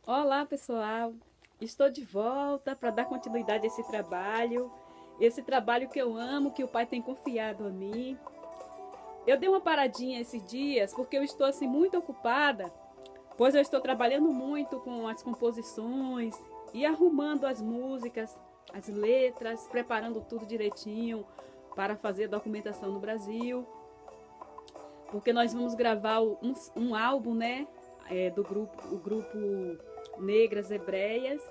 Olá, pessoal! Estou de volta para dar continuidade a esse trabalho que eu amo, que o Pai tem confiado a mim. Eu dei uma paradinha esses dias porque eu estou assim muito ocupada, pois eu estou trabalhando muito com as composições e arrumando as músicas, as letras, preparando tudo direitinho para fazer a documentação no Brasil, porque nós vamos gravar um álbum, né? Do grupo Negras Hebreias.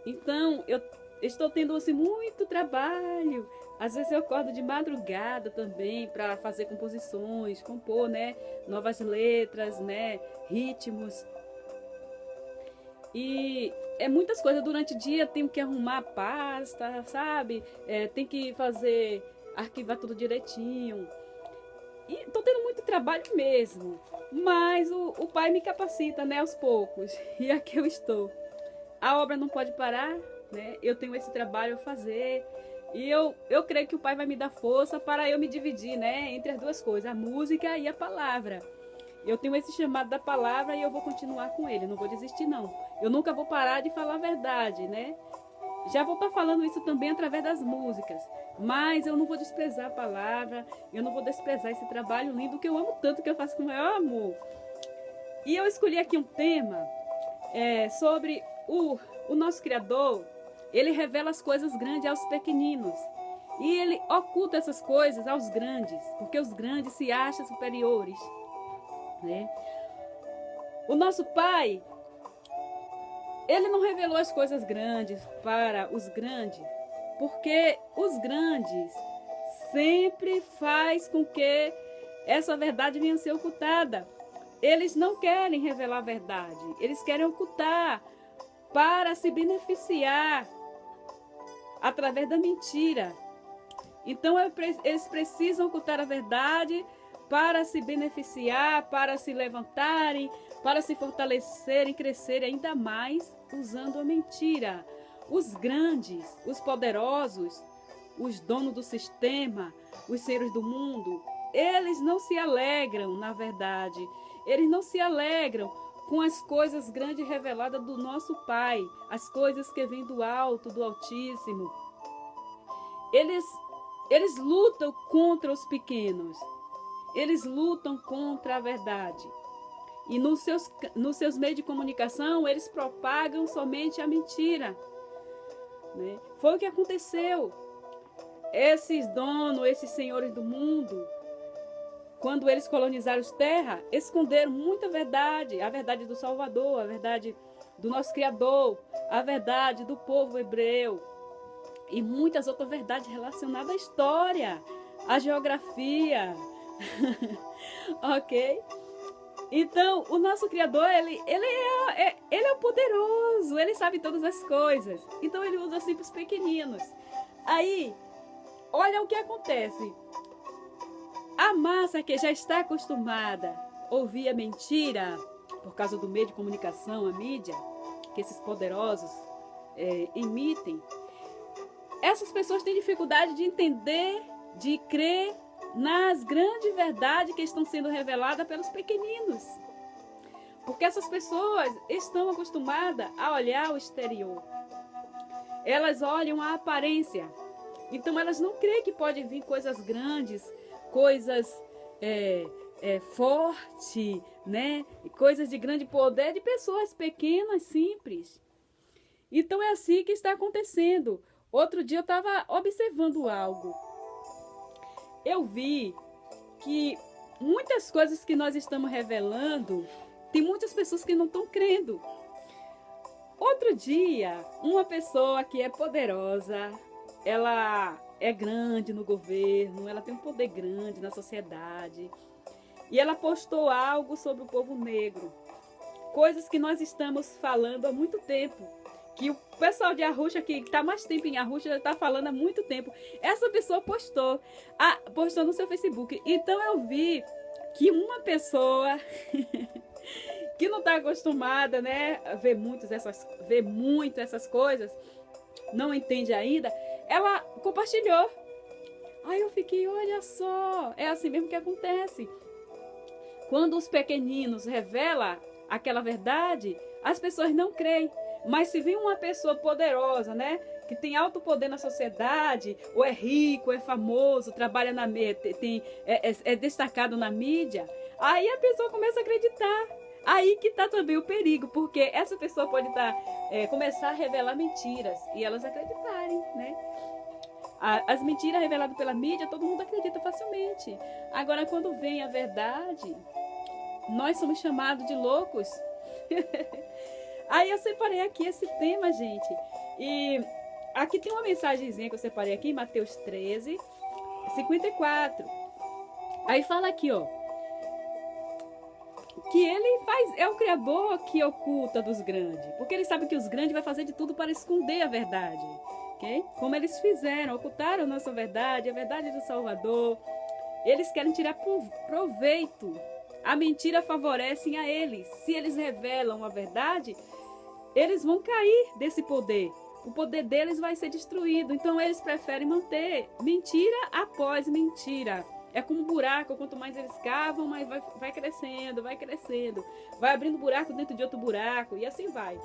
Então eu estou tendo assim muito trabalho. Às vezes eu acordo de madrugada também para fazer composições, compor, né, novas letras, né, ritmos. E é muitas coisas durante o dia. Tenho que arrumar a pasta, sabe? Tem que fazer, arquivar tudo direitinho. E tô tendo muito trabalho mesmo. Mas o pai me capacita, né, aos poucos. E aqui eu estou. A obra não pode parar, né? Eu tenho esse trabalho a fazer. E eu creio que o pai vai me dar força para eu me dividir, né, entre as duas coisas, a música e a palavra. Eu tenho esse chamado da palavra e eu vou continuar com ele, não vou desistir não. Eu nunca vou parar de falar a verdade, né? Já vou estar falando isso também através das músicas. Mas eu não vou desprezar a palavra, eu não vou desprezar esse trabalho lindo que eu amo tanto, que eu faço com o maior amor. E eu escolhi aqui um tema sobre o nosso Criador. Ele revela as coisas grandes aos pequeninos. E ele oculta essas coisas aos grandes, porque os grandes se acham superiores, né? O nosso Pai, ele não revelou as coisas grandes para os grandes, porque os grandes sempre faz com que essa verdade venha a ser ocultada. Eles não querem revelar a verdade, eles querem ocultar para se beneficiar através da mentira. Então eles precisam ocultar a verdade para se beneficiar, para se levantarem, para se fortalecerem, crescerem ainda mais usando a mentira. Os grandes, os poderosos, os donos do sistema, os seres do mundo, eles não se alegram, na verdade. Eles não se alegram com as coisas grandes reveladas do nosso Pai, as coisas que vêm do alto, do Altíssimo. Eles lutam contra os pequenos. Eles lutam contra a verdade. E nos seus meios de comunicação, eles propagam somente a mentira, né? Foi o que aconteceu. Esses donos, esses senhores do mundo, quando eles colonizaram as terras, esconderam muita verdade. A verdade do Salvador, a verdade do nosso Criador, a verdade do povo hebreu. E muitas outras verdades relacionadas à história, à geografia. Ok? Então, o nosso Criador, ele é o poderoso, ele sabe todas as coisas. Então, ele usa assim para os pequeninos. Aí, olha o que acontece. A massa que já está acostumada a ouvir a mentira, por causa do meio de comunicação, a mídia, que esses poderosos emitem, essas pessoas têm dificuldade de entender, de crer nas grandes verdades que estão sendo reveladas pelos pequeninos. Porque essas pessoas estão acostumadas a olhar o exterior. Elas olham a aparência. Então elas não creem que pode vir coisas grandes, coisas fortes, né? Coisas de grande poder de pessoas pequenas, simples. Então é assim que está acontecendo. Outro dia eu estava observando algo. Eu vi que muitas coisas que nós estamos revelando, tem muitas pessoas que não estão crendo. Outro dia, uma pessoa que é poderosa, ela é grande no governo, ela tem um poder grande na sociedade, e ela postou algo sobre o povo negro, coisas que nós estamos falando há muito tempo, que o pessoal de Arusha, que está mais tempo em Arusha, já está falando há muito tempo. Essa pessoa postou no seu Facebook. Então eu vi que uma pessoa que não está acostumada, né, a ver muito essas coisas, não entende ainda, ela compartilhou. Aí eu fiquei, olha só, é assim mesmo que acontece. Quando os pequeninos revelam aquela verdade, As pessoas não creem. Mas se vem uma pessoa poderosa, né? Que tem alto poder na sociedade, ou é rico, é famoso, trabalha na mídia, é destacado na mídia, aí a pessoa começa a acreditar. Aí que está também o perigo, porque essa pessoa pode começar a revelar mentiras e elas acreditarem, né? As mentiras reveladas pela mídia, todo mundo acredita facilmente. Agora, quando vem a verdade, nós somos chamados de loucos. Aí eu separei aqui esse tema, gente. E aqui tem uma mensagenzinha que eu separei aqui em Mateus 13, 54. Aí fala aqui, ó. Que ele é o Criador que oculta dos grandes. Porque ele sabe que os grandes vão fazer de tudo para esconder a verdade. Okay? Como eles fizeram, ocultaram a nossa verdade, a verdade do Salvador. Eles querem tirar proveito. A mentira favorece a eles. Se eles revelam a verdade, eles vão cair desse poder. O poder deles vai ser destruído. Então eles preferem manter mentira após mentira. É como um buraco, quanto mais eles cavam, mais vai crescendo, vai crescendo. Vai abrindo buraco dentro de outro buraco e assim vai.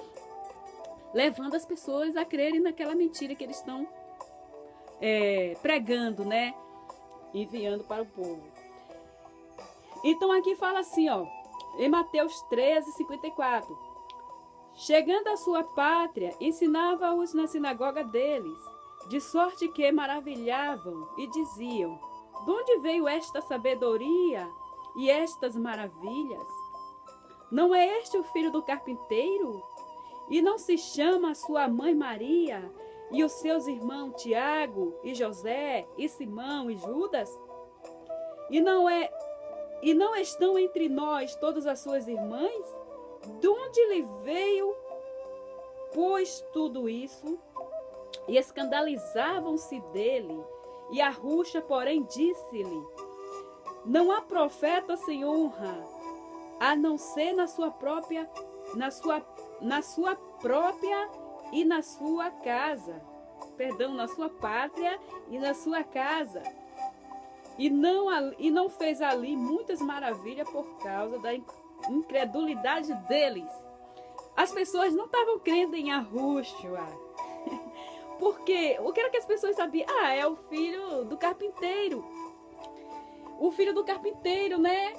Levando as pessoas a crerem naquela mentira que eles estão pregando, né? Enviando para o povo. Então aqui fala assim, ó, em Mateus 13, 54. Chegando à sua pátria, ensinava-os na sinagoga deles, de sorte que maravilhavam e diziam: de onde veio esta sabedoria e estas maravilhas? Não é este o filho do carpinteiro? E não se chama sua mãe Maria e os seus irmãos Tiago e José e Simão e Judas? E não estão entre nós todas as suas irmãs? De onde lhe veio, pois, tudo isso? E escandalizavam-se dele. E a Ruxa, porém, disse-lhe: não há profeta sem honra, a não ser na sua própria e na sua casa. Perdão, na sua pátria e na sua casa. E não fez ali muitas maravilhas por causa da incredulidade deles. As pessoas não estavam crendo em Yahushua. Porque o que era que as pessoas sabiam? Ah, é o filho do carpinteiro. O filho do carpinteiro, né?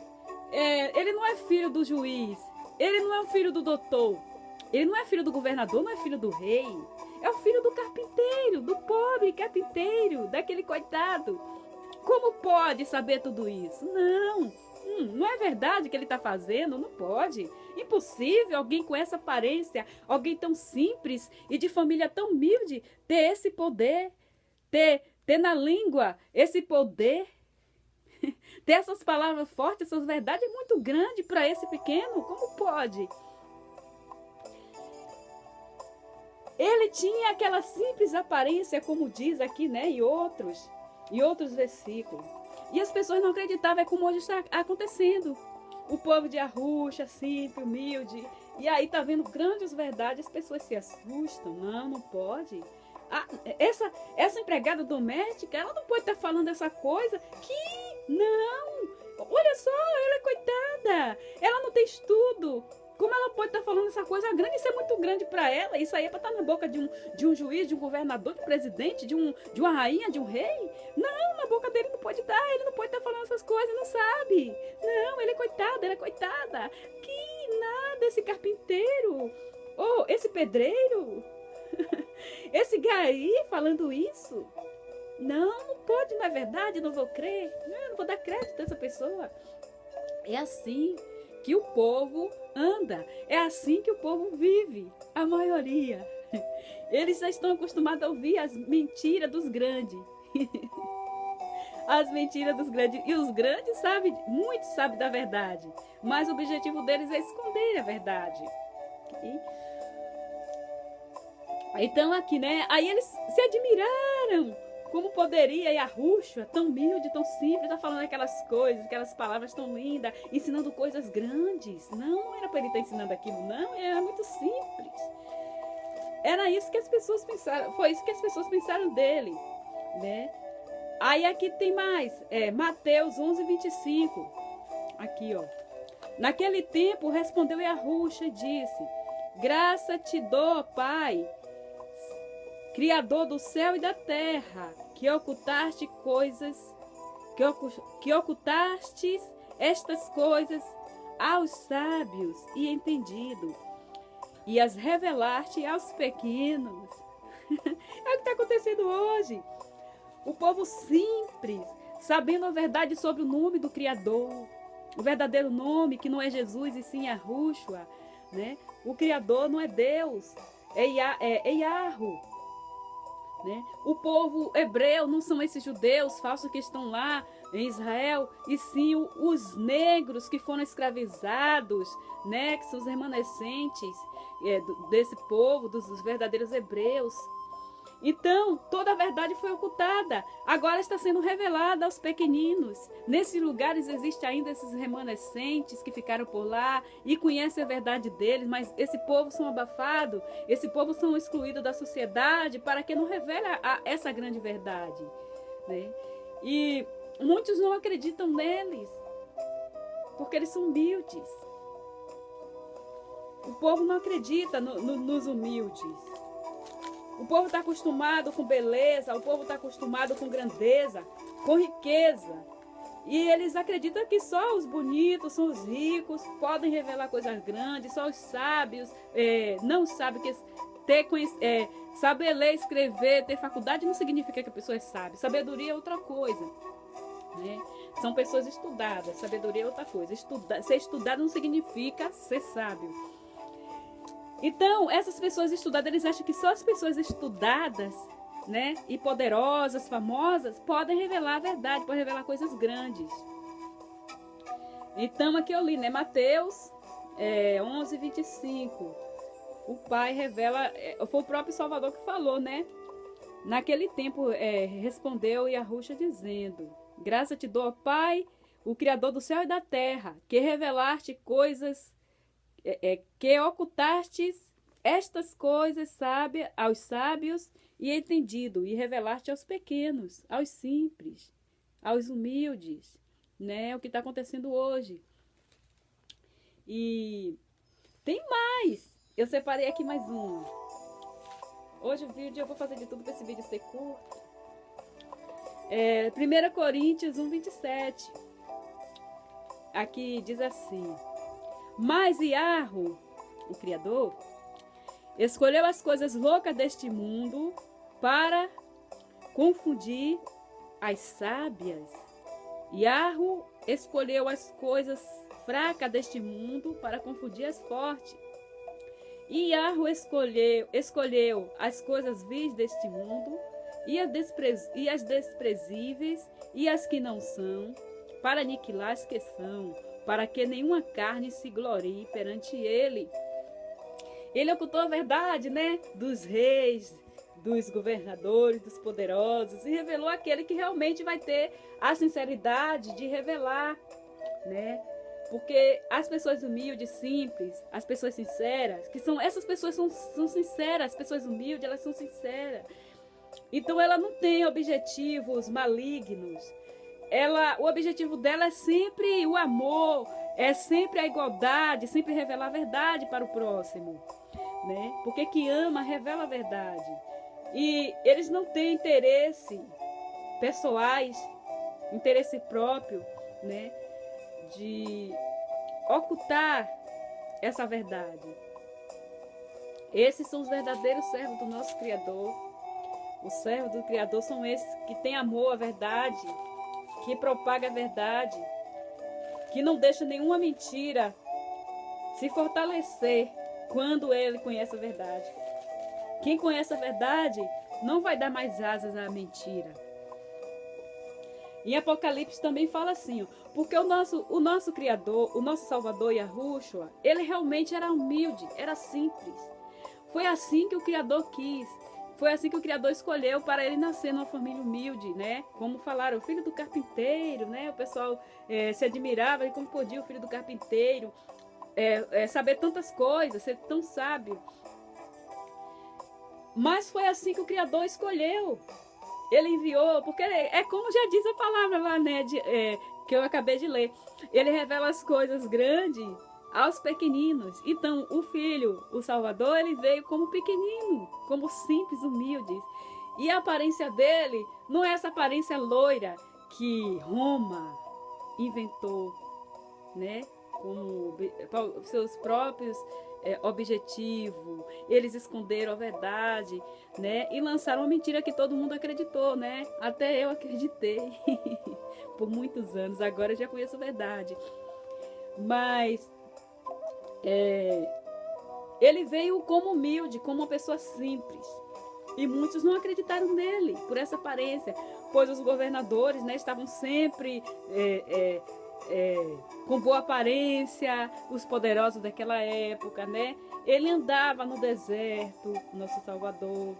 Ele não é filho do juiz. Ele não é o filho do doutor. Ele não é filho do governador, não é filho do rei. É o filho do carpinteiro, do pobre carpinteiro, daquele coitado. Como pode saber tudo isso? Não é verdade que ele está fazendo? Não pode. Impossível alguém com essa aparência, alguém tão simples e de família tão humilde, ter esse poder, ter na língua esse poder, ter essas palavras fortes, essas verdades muito grandes para esse pequeno. Como pode? Ele tinha aquela simples aparência, como diz aqui, né? E outros versículos. E as pessoas não acreditavam, é como hoje está acontecendo. O povo de Arruxa, simples, humilde. E aí tá vendo grandes verdades, as pessoas se assustam. Não pode. Essa empregada doméstica, ela não pode estar falando essa coisa. Não. Olha só, ela é coitada. Ela não tem estudo. Como ela pode estar falando essa coisa grande? Isso é muito grande para ela. Isso aí é para estar na boca de um juiz, de um governador, de um presidente, de uma rainha, de um rei. Não, na boca dele não pode estar. Ele não pode estar falando essas coisas, não sabe. Não, ele é coitado, ela é coitada. Que nada, esse carpinteiro. Oh, esse pedreiro. Esse gari falando isso. Não pode, não é verdade, não vou crer. Não vou dar crédito a essa pessoa. É assim que o povo anda. É assim que o povo vive. A maioria. Eles já estão acostumados a ouvir as mentiras dos grandes. As mentiras dos grandes. E os grandes sabem, muitos sabem da verdade. Mas o objetivo deles é esconder a verdade. Então aqui, né? Aí eles se admiraram. Como poderia Yahushua, tão humilde, tão simples, estar falando aquelas coisas, aquelas palavras tão lindas, ensinando coisas grandes. Não era para ele estar ensinando aquilo, não, era muito simples. Era isso que as pessoas pensaram, foi isso que as pessoas pensaram dele, né? Aí aqui tem mais, Mateus 11, 25. Aqui, ó. Naquele tempo respondeu Yahushua e disse: Graça te dou, Pai, Criador do céu e da terra, que ocultaste estas coisas aos sábios e entendidos, e as revelaste aos pequenos. É o que está acontecendo hoje. O povo simples, sabendo a verdade sobre o nome do Criador, o verdadeiro nome, que não é Jesus e sim Yahushua, né? O Criador não é Deus, é Yahweh, né? O povo hebreu não são esses judeus falsos que estão lá em Israel, e sim os negros que foram escravizados, né? Que são os remanescentes desse povo, dos verdadeiros hebreus. Então, toda a verdade foi ocultada, agora está sendo revelada aos pequeninos. Nesses lugares existem ainda esses remanescentes que ficaram por lá e conhecem a verdade deles, mas esse povo são abafados, esse povo são excluídos da sociedade para que não revele essa grande verdade, né? E muitos não acreditam neles, porque eles são humildes. O povo não acredita nos humildes. O povo está acostumado com beleza, o povo está acostumado com grandeza, com riqueza. E eles acreditam que só os bonitos, são os ricos, podem revelar coisas grandes, só os sábios não sabem que saber ler, escrever, ter faculdade não significa que a pessoa é sábia. Sabedoria é outra coisa, né? São pessoas estudadas, sabedoria é outra coisa. Ser estudado não significa ser sábio. Então, essas pessoas estudadas, eles acham que só as pessoas estudadas, né, e poderosas, famosas, podem revelar a verdade, podem revelar coisas grandes. Então, aqui eu li, né, Mateus 11:25. O Pai revela, foi o próprio Salvador que falou, né? Naquele tempo, respondeu Yahushua dizendo: Graça te dou, Pai, o Criador do céu e da terra, que revelaste coisas que ocultastes estas coisas aos sábios e entendidos, e revelaste aos pequenos, aos simples, aos humildes, né? O que está acontecendo hoje. E tem mais. Eu separei aqui mais um. Hoje o vídeo, eu vou fazer de tudo para esse vídeo ser curto. 1 Coríntios 1:27. Aqui diz assim: Mas Yahweh, o Criador, escolheu as coisas loucas deste mundo para confundir as sábias. Yahweh escolheu as coisas fracas deste mundo para confundir as fortes. E Yahweh escolheu as coisas vis deste mundo e as desprezíveis e as que não são, para aniquilar as que são, para que nenhuma carne se glorie perante ele. Ele ocultou a verdade, né, dos reis, dos governadores, dos poderosos, e revelou aquele que realmente vai ter a sinceridade de revelar, né? Porque as pessoas humildes, simples, as pessoas sinceras, essas pessoas são sinceras, as pessoas humildes, elas são sinceras. Então ela não tem objetivos malignos. O objetivo dela é sempre o amor, é sempre a igualdade, sempre revelar a verdade para o próximo, né? Porque quem ama revela a verdade. E eles não têm interesse pessoais, interesse próprio, né, de ocultar essa verdade. Esses são os verdadeiros servos do nosso Criador. Os servos do Criador são esses que têm amor à verdade, que propaga a verdade, que não deixa nenhuma mentira se fortalecer quando ele conhece a verdade. Quem conhece a verdade não vai dar mais asas à mentira. Em Apocalipse também fala assim, porque o nosso Criador, o nosso Salvador Yahushua, ele realmente era humilde, era simples. Foi assim que o Criador quis. Foi assim que o Criador escolheu para ele nascer numa família humilde, né? Como falaram, o filho do carpinteiro, né? O pessoal se admirava de como podia o filho do carpinteiro saber tantas coisas, ser tão sábio. Mas foi assim que o Criador escolheu. Ele enviou, porque como já diz a palavra lá, né? Que eu acabei de ler. Ele revela as coisas grandes aos pequeninos. Então, o Filho, o Salvador, ele veio como pequenino, como simples, humilde. E a aparência dele não é essa aparência loira que Roma inventou, né? Como seus próprios objetivos. Eles esconderam a verdade, né? E lançaram uma mentira que todo mundo acreditou, né? Até eu acreditei por muitos anos. Agora eu já conheço a verdade. Mas ele veio como humilde, como uma pessoa simples. E muitos não acreditaram nele por essa aparência, pois os governadores, né, estavam sempre com boa aparência, os poderosos daquela época, né? Ele andava no deserto, nosso Salvador.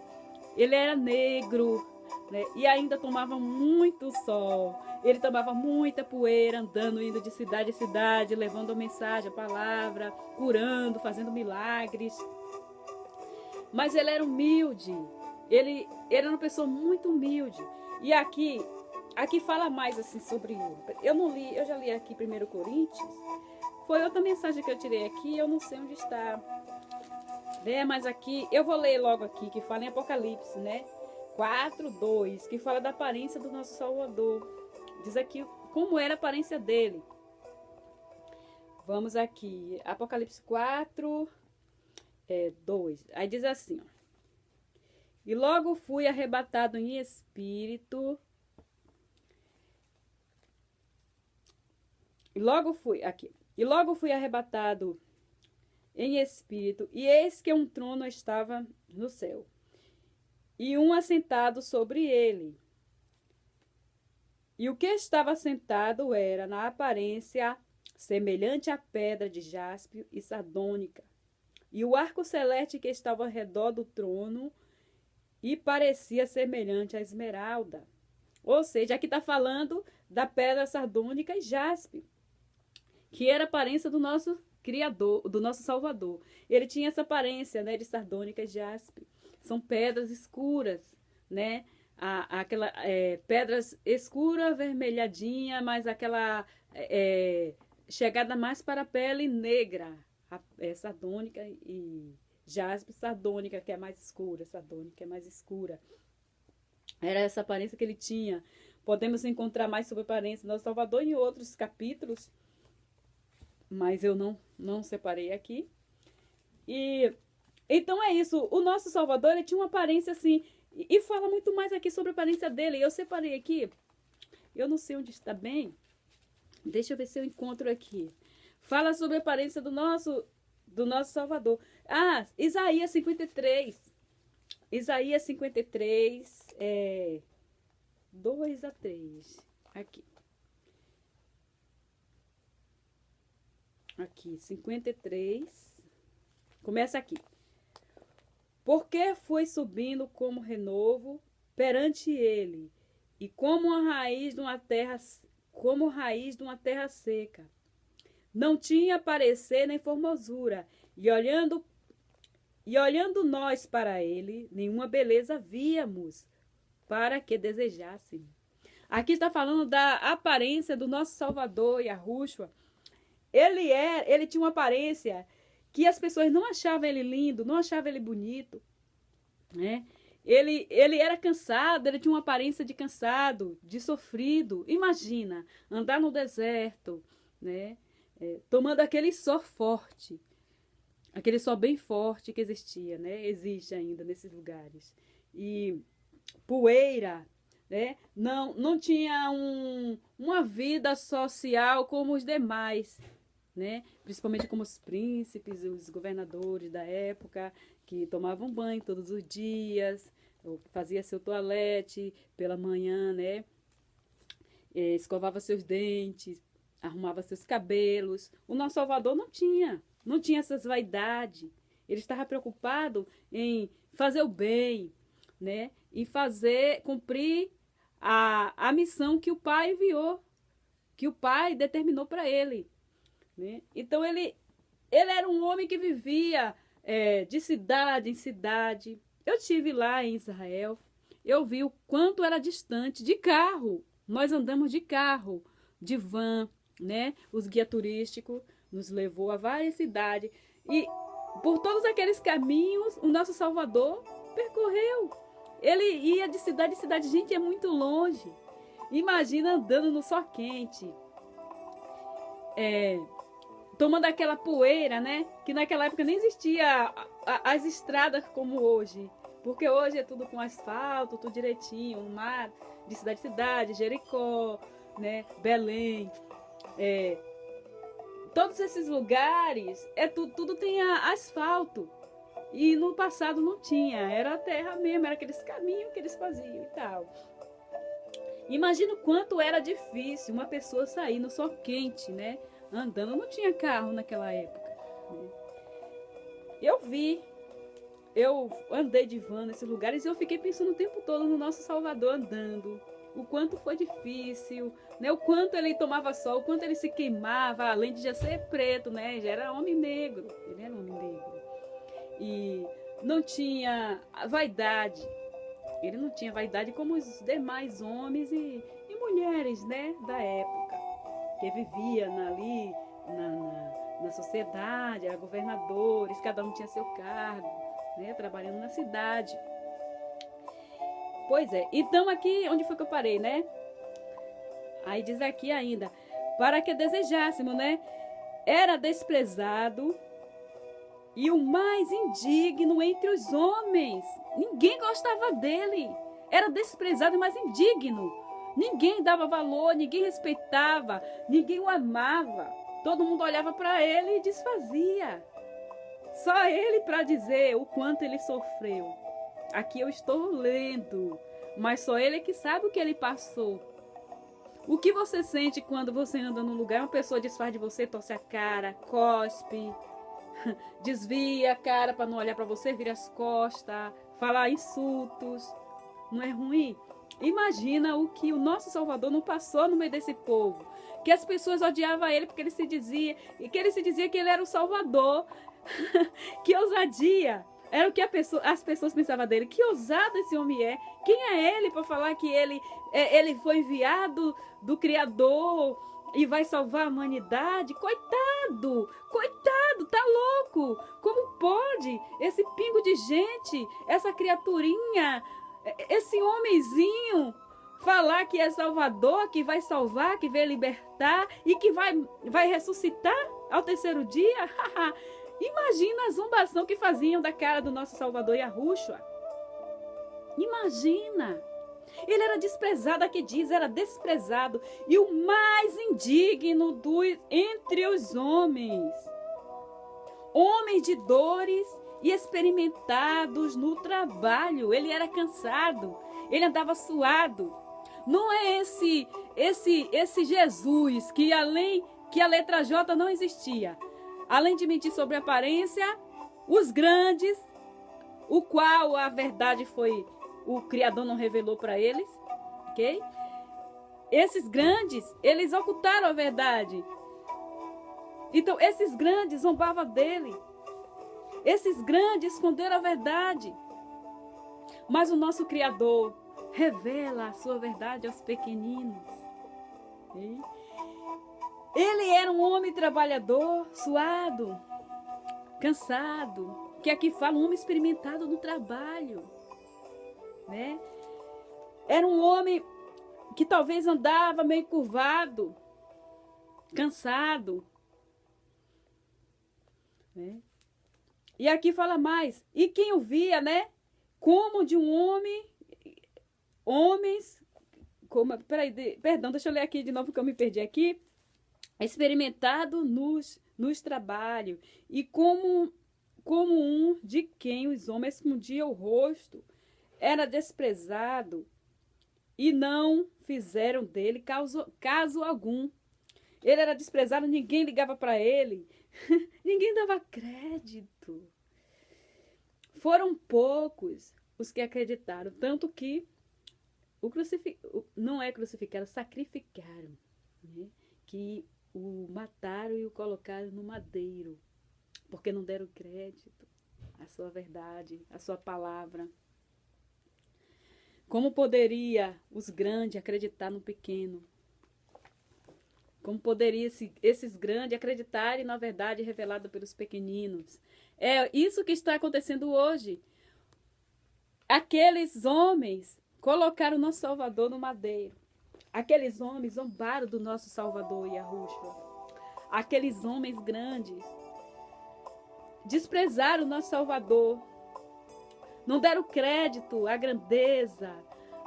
Ele era negro, né? E ainda tomava muito sol. Ele tomava muita poeira, andando, indo de cidade em cidade, levando a mensagem, a palavra, curando, fazendo milagres. Mas ele era humilde. Ele era uma pessoa muito humilde. E aqui fala mais assim sobre ele. Eu não li, eu já li aqui 1 Coríntios. Foi outra mensagem que eu tirei aqui, eu não sei onde está. Né? Mas aqui, eu vou ler logo aqui, que fala em Apocalipse, né? 4:2, que fala da aparência do nosso Salvador. Diz aqui como era a aparência dele. Vamos aqui, Apocalipse 4:2. Aí diz assim, ó. E logo fui arrebatado em espírito. E logo fui arrebatado em espírito, e eis que um trono estava no céu, e um assentado sobre ele. E o que estava sentado era, na aparência, semelhante à pedra de jaspe e sardônica. E o arco celeste que estava ao redor do trono e parecia semelhante à esmeralda. Ou seja, aqui está falando da pedra sardônica e jaspe, que era a aparência do nosso Criador, do nosso Salvador. Ele tinha essa aparência, né, de sardônica e jaspe. São pedras escuras, né? Aquela pedras escura, avermelhadinha, mas aquela chegada mais para a pele negra, sardônica e jaspe, sardônica, que é mais escura, sardônica, que é mais escura. Era essa aparência que ele tinha. Podemos encontrar mais sobre a aparência do nosso Salvador em outros capítulos, mas eu não separei aqui. E então é isso. O nosso Salvador, ele tinha uma aparência assim, e fala muito mais aqui sobre a aparência dele. Eu separei aqui, eu não sei onde está bem. Deixa eu ver se eu encontro aqui. Fala sobre a aparência do nosso Salvador. Isaías 53. Isaías 53, 2-3. Aqui. Aqui, 53. Começa aqui. Porque foi subindo como renovo perante ele, e como a raiz de uma terra, seca. Não tinha parecer nem formosura, e olhando nós para ele, nenhuma beleza víamos, para que desejássemos. Aqui está falando da aparência do nosso Salvador, Yahushua. Ele tinha uma aparência que as pessoas não achavam ele lindo, não achavam ele bonito, né? Ele era cansado, ele tinha uma aparência de cansado, de sofrido. Imagina, andar no deserto, né? Tomando aquele sol forte, aquele sol bem forte que existia, né? Existe ainda nesses lugares. E poeira, né? Não tinha uma vida social como os demais, né? Principalmente como os príncipes, os governadores da época, que tomavam banho todos os dias, ou fazia seu toalete pela manhã, né? Escovava seus dentes, arrumava seus cabelos. O nosso Salvador não tinha essas vaidades. Ele estava preocupado em fazer o bem, né? Em cumprir a missão que o Pai enviou, que o Pai determinou para ele, né? Então ele era um homem que vivia de cidade em cidade. Eu estive lá em Israel, eu vi o quanto era distante de carro. Nós andamos de carro, de van, né? Os guias turísticos nos levou a várias cidades. E por todos aqueles caminhos, o nosso Salvador percorreu. Ele ia de cidade em cidade. Gente, é muito longe. Imagina andando no sol quente. Tomando aquela poeira, né? Que naquela época nem existia as estradas como hoje. Porque hoje é tudo com asfalto, tudo direitinho. Um mar de cidade em cidade, Jericó, né? Belém. Todos esses lugares, tudo tem asfalto. E no passado não tinha, era a terra mesmo, era aqueles caminhos que eles faziam e tal. Imagina o quanto era difícil uma pessoa sair no sol quente, né? Andando, não tinha carro naquela época. Né? Eu andei de van nesses lugares e eu fiquei pensando o tempo todo no nosso Salvador andando. O quanto foi difícil, né? O quanto ele tomava sol, o quanto ele se queimava, além de já ser preto, né? Já era homem negro, ele era homem negro. E não tinha vaidade. Ele não tinha vaidade como os demais homens e mulheres, né? Da época. Que viviam ali na sociedade, eram governadores, cada um tinha seu cargo, né? Trabalhando na cidade. Pois é, então aqui, onde foi que eu parei, né? Aí diz aqui ainda, para que desejássemos, né? Era desprezado e o mais indigno entre os homens. Ninguém gostava dele. Era desprezado e mais indigno. Ninguém dava valor, ninguém respeitava, ninguém o amava. Todo mundo olhava para ele e desfazia. Só ele para dizer o quanto ele sofreu. Aqui eu estou lendo, mas só ele é que sabe o que ele passou. O que você sente quando você anda num lugar, uma pessoa desfaz de você, torce a cara, cospe, desvia a cara para não olhar para você, vira as costas, fala insultos. Não é ruim? Imagina o que o nosso Salvador não passou no meio desse povo. Que as pessoas odiavam ele porque ele se dizia que ele era o Salvador. Que ousadia! Era o que as pessoas pensavam dele. Que ousado esse homem é. Quem é ele para falar que ele foi enviado do Criador e vai salvar a humanidade? Coitado! Coitado! Tá louco! Como pode esse pingo de gente, essa criaturinha, esse homenzinho falar que é Salvador, que vai salvar, que vai libertar e que vai ressuscitar ao terceiro dia? Imagina a zombação que faziam da cara do nosso Salvador Yahushua. Imagina. Ele era desprezado, aqui diz, era desprezado. E o mais indigno entre os homens. Homens de dores e experimentados no trabalho. Ele era cansado. Ele andava suado. Não é esse Jesus que além que a letra J não existia. Além de mentir sobre a aparência, os grandes, o qual a verdade foi, o Criador não revelou para eles, ok? Esses grandes, eles ocultaram a verdade. Então, esses grandes zombavam dele. Esses grandes esconderam a verdade. Mas o nosso Criador revela a sua verdade aos pequeninos. Okay? Ele era um homem trabalhador, suado, cansado, que aqui fala um homem experimentado no trabalho, né? Era um homem que talvez andava meio curvado, cansado, né? E aqui fala mais, e quem o via, né? Como de um perdão, deixa eu ler aqui de novo que eu me perdi aqui. Experimentado nos trabalhos e como um de quem os homens escondiam o rosto, era desprezado e não fizeram dele caso algum. Ele era desprezado, ninguém ligava para ele, ninguém dava crédito. Foram poucos os que acreditaram, tanto que não é crucificaram, sacrificaram, né? Que o mataram e o colocaram no madeiro, porque não deram crédito à sua verdade, à sua palavra. Como poderia os grandes acreditar no pequeno? Como poderia esses grandes acreditarem na verdade revelada pelos pequeninos? É isso que está acontecendo hoje. Aqueles homens colocaram o nosso Salvador no madeiro. Aqueles homens zombaram do nosso Salvador, Yahushua. Aqueles homens grandes desprezaram o nosso Salvador. Não deram crédito à grandeza,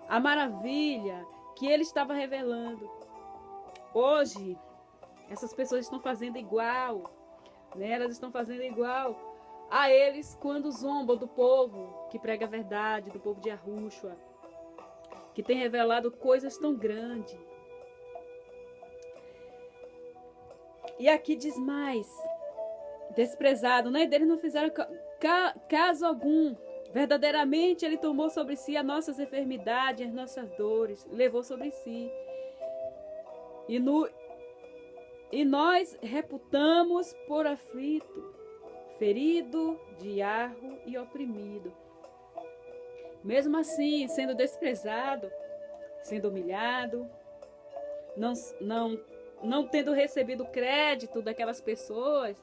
à maravilha que ele estava revelando. Hoje, essas pessoas estão fazendo igual, né? Elas estão fazendo igual a eles quando zombam do povo que prega a verdade, do povo de Yahushua, que tem revelado coisas tão grandes. E aqui diz mais, desprezado, né? Deles não fizeram caso algum. Verdadeiramente ele tomou sobre si as nossas enfermidades, as nossas dores, levou sobre si. E nós reputamos por aflito, ferido, diarro e oprimido. Mesmo assim, sendo desprezado, sendo humilhado, não tendo recebido crédito daquelas pessoas,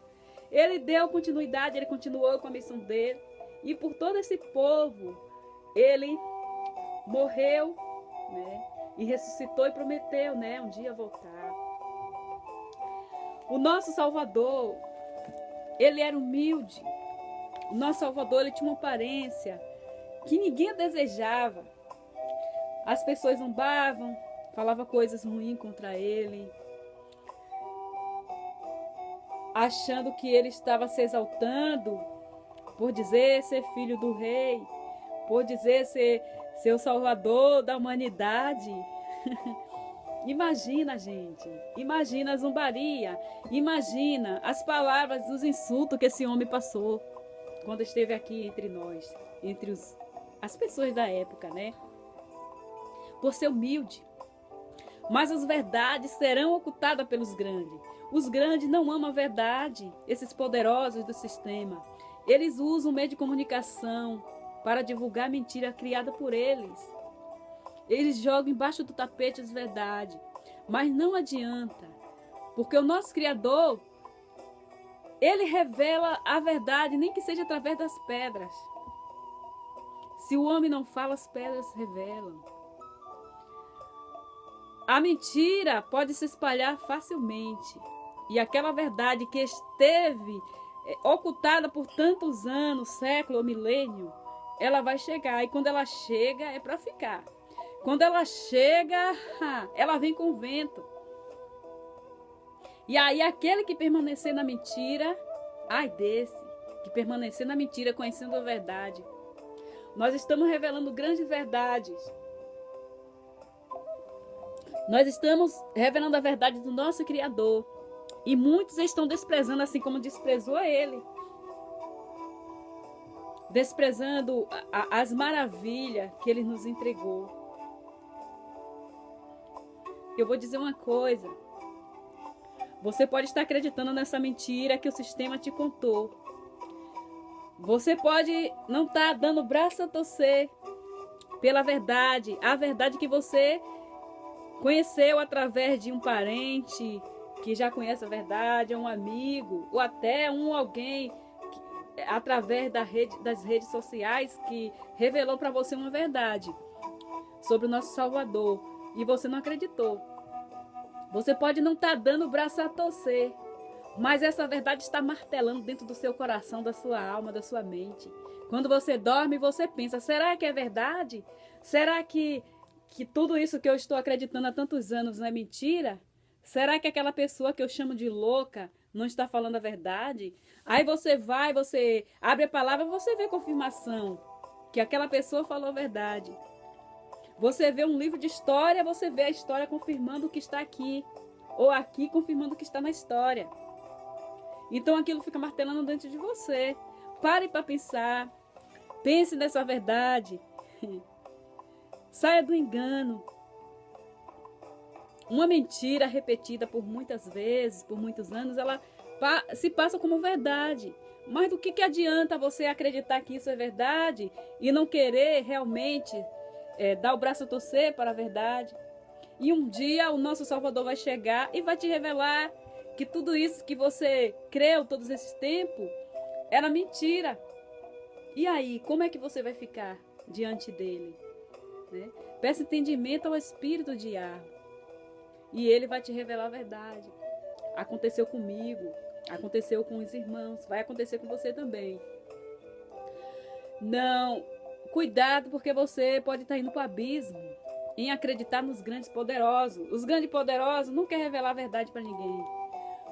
ele deu continuidade, ele continuou com a missão dele. E por todo esse povo, ele morreu, né? E ressuscitou e prometeu, né? Um dia voltar. O nosso Salvador, ele era humilde. O nosso Salvador, ele tinha uma aparência que ninguém desejava. As pessoas zombavam, falavam coisas ruins contra ele, achando que ele estava se exaltando por dizer ser filho do rei, por dizer ser o salvador da humanidade. Imagina, gente, imagina a zombaria, imagina as palavras, os insultos que esse homem passou quando esteve aqui entre nós, entre as pessoas da época, né? Por ser humilde. Mas as verdades serão ocultadas pelos grandes. Os grandes não amam a verdade, esses poderosos do sistema. Eles usam o meio de comunicação para divulgar mentira criada por eles. Eles jogam embaixo do tapete as verdades. Mas não adianta, porque o nosso Criador, ele revela a verdade, nem que seja através das pedras. Se o homem não fala, as pedras revelam. A mentira pode se espalhar facilmente. E aquela verdade que esteve ocultada por tantos anos, século ou milênio, ela vai chegar. E quando ela chega, é para ficar. Quando ela chega, ela vem com o vento. E aí aquele que permanecer na mentira, ai desse, que permanecer na mentira conhecendo a verdade. Nós estamos revelando grandes verdades. Nós estamos revelando a verdade do nosso Criador. E muitos estão desprezando assim como desprezou ele. Desprezando as maravilhas que ele nos entregou. Eu vou dizer uma coisa. Você pode estar acreditando nessa mentira que o sistema te contou. Você pode não estar dando braço a torcer pela verdade. A verdade que você conheceu através de um parente que já conhece a verdade, um amigo, ou até alguém através das redes sociais que revelou para você uma verdade sobre o nosso Salvador e você não acreditou. Você pode não estar dando o braço a torcer, mas essa verdade está martelando dentro do seu coração, da sua alma, da sua mente. Quando você dorme, você pensa, será que é verdade? Será que tudo isso que eu estou acreditando há tantos anos não é mentira? Será que aquela pessoa que eu chamo de louca não está falando a verdade? Aí você abre a palavra e você vê confirmação que aquela pessoa falou a verdade. Você vê um livro de história, você vê a história confirmando o que está aqui. Ou aqui confirmando o que está na história. Então aquilo fica martelando dentro de você. Pare para pensar. Pense nessa verdade. Saia do engano. Uma mentira repetida por muitas vezes, por muitos anos, ela se passa como verdade. Mas do que adianta você acreditar que isso é verdade e não querer realmente dar o braço a torcer para a verdade? E um dia o nosso Salvador vai chegar e vai te revelar que tudo isso que você creu todos esses tempos era mentira. E aí, como é que você vai ficar diante dele? Né? Peça entendimento ao espírito de Yahvé. E ele vai te revelar a verdade. Aconteceu comigo, aconteceu com os irmãos, vai acontecer com você também. Não, cuidado, porque você pode estar indo para o abismo em acreditar nos grandes poderosos. Os grandes poderosos não querem revelar a verdade para ninguém.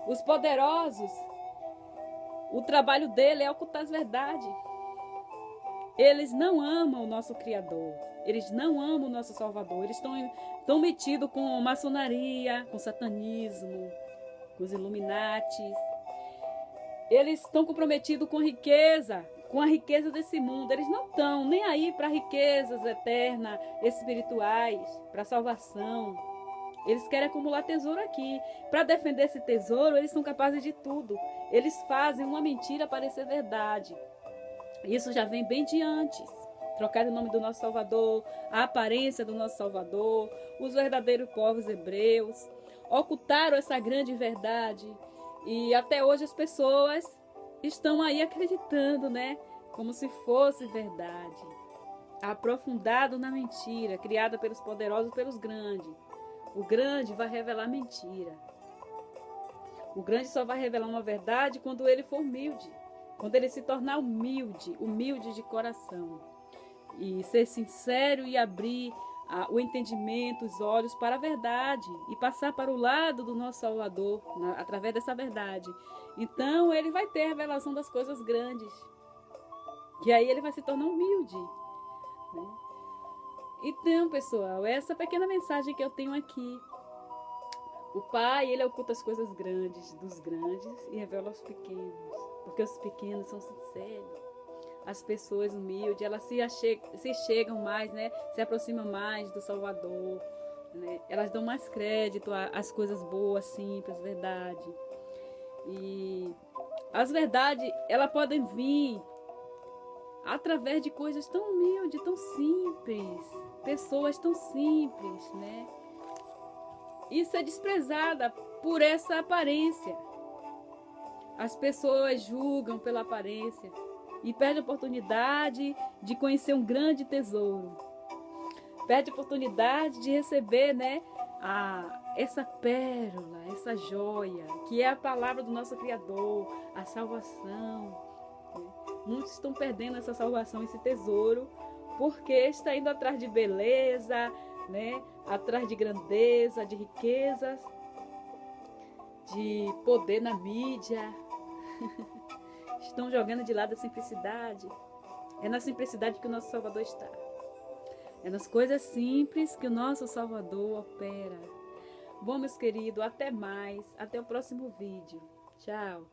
Os poderosos, o trabalho dele é ocultar as verdades. Eles não amam o nosso Criador. Eles não amam o nosso Salvador. Eles estão metidos com maçonaria, com satanismo, com os Illuminatis. Eles estão comprometidos com riqueza, com a riqueza desse mundo. Eles não estão nem aí para riquezas eternas, espirituais, para salvação. Eles querem acumular tesouro aqui. Para defender esse tesouro, eles são capazes de tudo. Eles fazem uma mentira parecer verdade. Isso já vem bem de antes. Trocar o nome do nosso Salvador, a aparência do nosso Salvador, os verdadeiros povos hebreus, ocultaram essa grande verdade. E até hoje as pessoas estão aí acreditando, né? Como se fosse verdade. Aprofundado na mentira, criada pelos poderosos, pelos grandes. O grande vai revelar mentira. O grande só vai revelar uma verdade quando ele for humilde. Quando ele se tornar humilde, humilde de coração. E ser sincero e abrir o entendimento, os olhos para a verdade. E passar para o lado do nosso Salvador, através dessa verdade. Então ele vai ter a revelação das coisas grandes. E aí ele vai se tornar humilde. Né? Então, pessoal, essa pequena mensagem que eu tenho aqui. O Pai, ele oculta as coisas grandes dos grandes e revela aos pequenos. Porque os pequenos são sinceros. As pessoas humildes, elas se chegam mais, né? Se aproximam mais do Salvador. Né? Elas dão mais crédito às coisas boas, simples, verdade. E as verdades, elas podem vir através de coisas tão humildes, tão simples. Pessoas tão simples, né? Isso é desprezada por essa aparência. As pessoas julgam pela aparência e perdem a oportunidade de conhecer um grande tesouro. Perde a oportunidade de receber, né, essa pérola, essa joia, que é a palavra do nosso Criador, a salvação. Né? Muitos estão perdendo essa salvação, esse tesouro, porque está indo atrás de beleza, né, atrás de grandeza, de riquezas, de poder na mídia. Estão jogando de lado a simplicidade. É na simplicidade que o nosso Salvador está. É nas coisas simples que o nosso Salvador opera. Bom, meus queridos, até mais. Até o próximo vídeo. Tchau.